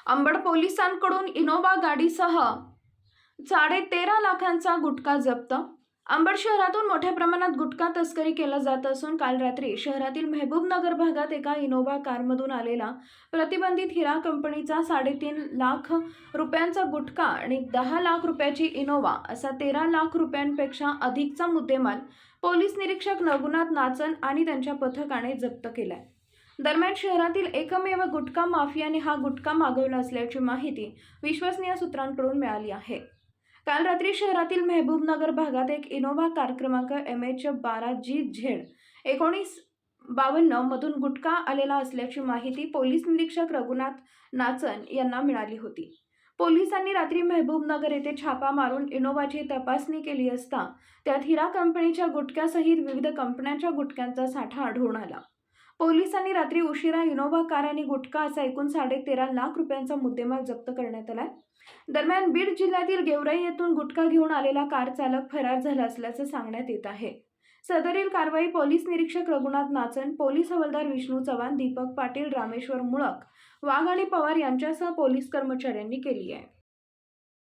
अंबड पोलिसांकडून इनोव्हा गाडीसह 13.5 लाखांचा गुटखा जप्त. अंबड शहरातून मोठ्या प्रमाणात गुटखा तस्करी केला जात असून काल रात्री शहरातील मेहबूबनगर भागात एका इनोव्हा कारमधून आलेला प्रतिबंधित हिरा कंपनीचा 3.5 लाख रुपयांचा गुटखा आणि 10 लाख रुपयाची इनोव्हा असा 13 लाख रुपयांपेक्षा अधिकचा मुद्देमाल पोलीस निरीक्षक रघुनाथ नाचन आणि त्यांच्या पथकाने जप्त केलाय. दरम्यान शहरातील एकमेव गुटखा माफियाने हा गुटखा मागवला असल्याची माहिती विश्वसनीय सूत्रांकडून मिळाली आहे. काल रात्री शहरातील मेहबूबनगर भागात एक इनोव्हा कार क्रमांक MH12GZ 1952 मधून गुटखा आलेला असल्याची माहिती पोलीस निरीक्षक रघुनाथ नाचन यांना मिळाली होती. पोलिसांनी रात्री मेहबूबनगर येथे छापा मारून इनोव्हाची तपासणी केली असता त्यात हिरा कंपनीच्या गुटख्यासहित विविध कंपन्यांच्या गुटख्यांचा साठा आढळून आला. पोलिसांनी रात्री उशिरा इनोव्हा कार आणि गुटखा असा एकूण 13.5 लाख रुपयांचा मुद्देमाल जप्त करण्यात आला. दरम्यान बीड जिल्ह्यातील गेवराई येथून गुटखा घेऊन आलेला कार चालक फरार झाला असल्याचं सांगण्यात येत आहे. सदरील कारवाई पोलीस निरीक्षक रघुनाथ नाचन, पोलीस हवालदार विष्णू चव्हाण, दीपक पाटील, रामेश्वर मुळक, वाघ आणि पवार यांच्यासह पोलीस कर्मचाऱ्यांनी केली आहे.